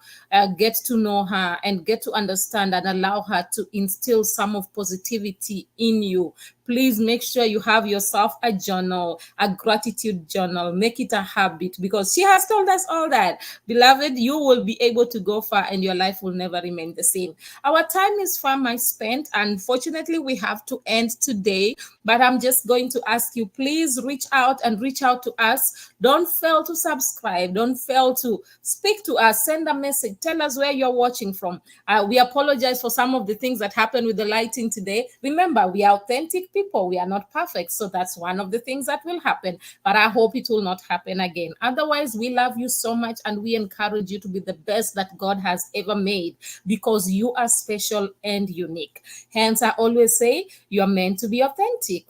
get to know her and get to understand and allow her to instill some of positivity in you. Please make sure you have yourself a journal, a gratitude journal. Make it a habit because she has told us all that. Beloved, you will be able to go far and your life will never remain the same. Our time is far much spent. Unfortunately, we have to end today, but I'm just going to ask you, please reach out to us. Don't fail to subscribe. Don't fail to speak to us. Send a message. Tell us where you're watching from. We apologize for some of the things that happened with the lighting today. Remember, we are authentic people. We are not perfect. So that's one of the things that will happen. But I hope it will not happen again. Otherwise, we love you so much and we encourage you to be the best that God has ever made because you are special and unique. Hence, I always say you are meant to be authentic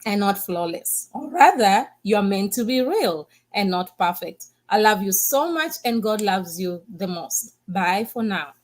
and not flawless. Or rather, you are meant to be real and not perfect. I love you so much and God loves you the most. Bye for now.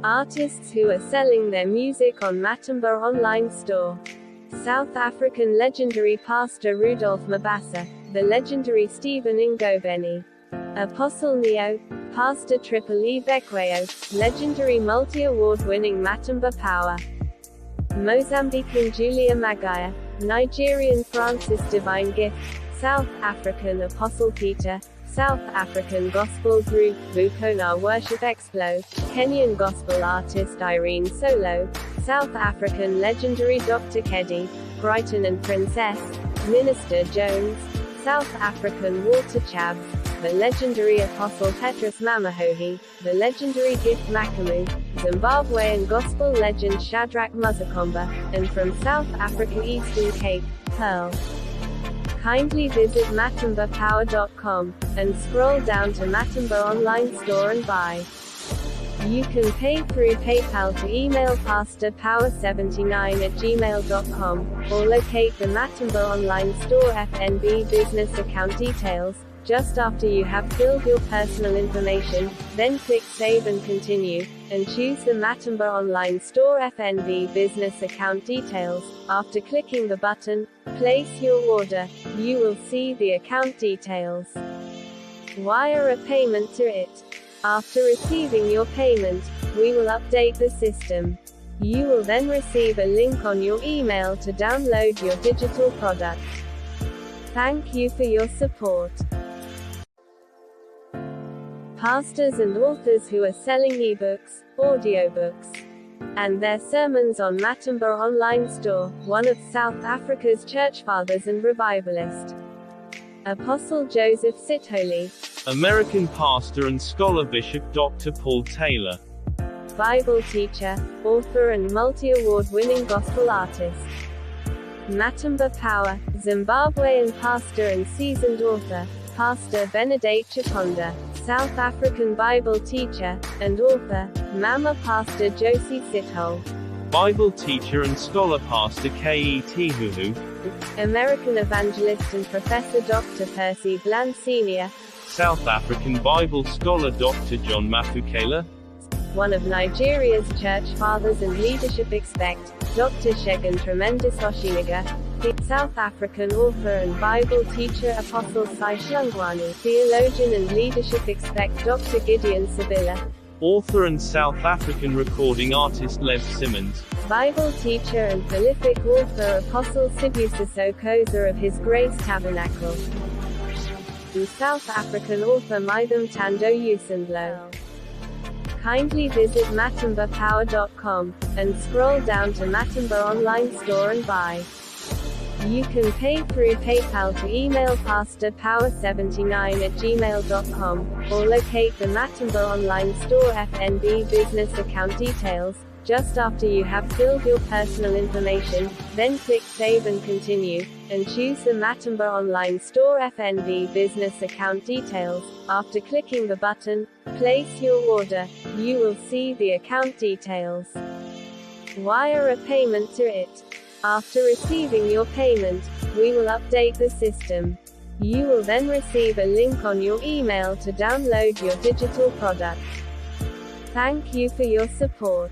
Artists who are selling their music on Matumba online store. South African legendary pastor Rudolph Mabasa, the legendary Stephen Ngobeni, Apostle Neo, Pastor Triple E Bekweyo, legendary multi-award-winning Matumba Power, Mozambican Julia Magaya, Nigerian Francis Divine Gift, South African Apostle Peter, South African gospel group Bukona Worship Explo, Kenyan gospel artist Irene Solo, South African legendary Dr. Keddy, Brighton and Princess, Minister Jones, South African Walter Chabs, the legendary Apostle Petrus Mamahohi, the legendary Gift Makamu, Zimbabwean gospel legend Shadrach Muzakomba, and from South Africa Eastern Cape, Pearl. Kindly visit matumbapower.com and scroll down to Matumba online store and buy. You can pay through PayPal to email pastorpower79@gmail.com, or locate the Matumba online store FNB business account details. Just after you have filled your personal information, then click Save and Continue, and choose the Matumba Online Store FNB Business Account Details. After clicking the button, Place Your Order, you will see the account details. Wire a payment to it. After receiving your payment, we will update the system. You will then receive a link on your email to download your digital product. Thank you for your support. Pastors and authors who are selling ebooks, audiobooks, and their sermons on Matumba Online Store, one of South Africa's church fathers and revivalist, Apostle Joseph Sithole, American pastor and scholar Bishop Dr. Paul Taylor, Bible teacher, author and multi-award-winning gospel artist, Matumba Power, Zimbabwean pastor and seasoned author, Pastor Benedict Chiponda, South African Bible teacher, and author, Mama Pastor Josie Sithole. Bible teacher and scholar Pastor K.E.T. Huhu, American evangelist and professor Dr. Percy Bland Sr., South African Bible scholar Dr. John Mafukela, one of Nigeria's church fathers and leadership expect, Dr. Shegun Tremendous Oshiniga, the South African author and Bible teacher Apostle Sai Shlungwani, theologian and leadership expect Dr. Gideon Sabila, author and South African recording artist Lev Simmons, Bible teacher and prolific author Apostle Sibusiso Koza of His Grace Tabernacle, and South African author Mitham Tando Usandlo. Kindly visit matambapower.com, and scroll down to Matamba online store and buy. You can pay through PayPal to email pastorpower79@gmail.com, or locate the Matamba online store FNB business account details, just after you have filled your personal information, then click Save and Continue, and choose the Matamba Online Store FNB business account details. After clicking the button, Place Your Order, you will see the account details. Wire a payment to it. After receiving your payment, we will update the system. You will then receive a link on your email to download your digital product. Thank you for your support.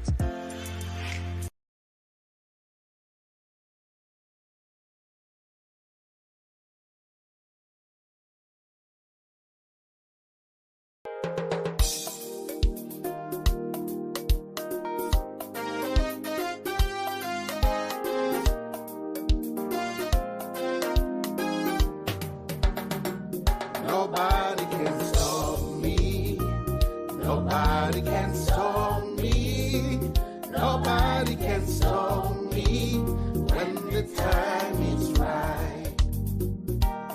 Nobody can stop me. Nobody can stop me. Nobody can stop me when the time is right.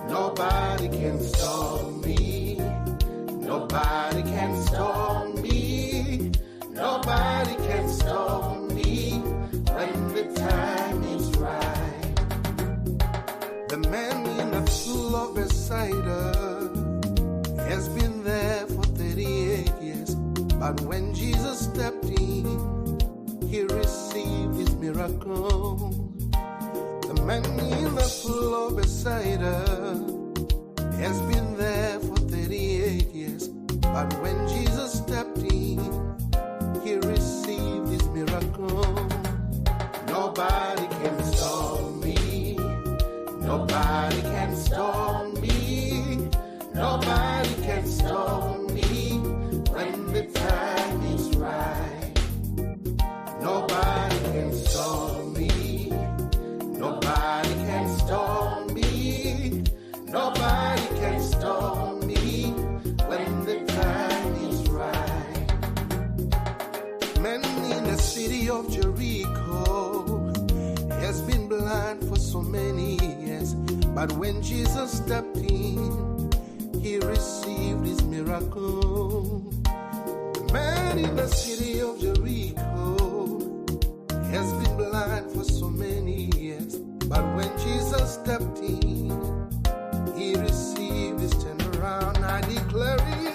Nobody can stop me. Nobody can stop me. Nobody can stop me when the time is right. The man in the pool of Bethsaida has been there for 38 years, but when Jesus stepped in, he received his miracle. The man in the pool of Bethsaida has been there for 38 years, but when Jesus stepped in, he received his miracle. Nobody can stop me. Nobody can stop me. Nobody can stop me when the time is right. Nobody can stop me. Nobody can stop me. Nobody can stop me when the time is right. Man in the city of Jericho has been blind for so many years, but when Jesus stepped in, he received his miracle. The man in the city of Jericho has been blind for so many years, but when Jesus stepped in, he received his turnaround. I declare it.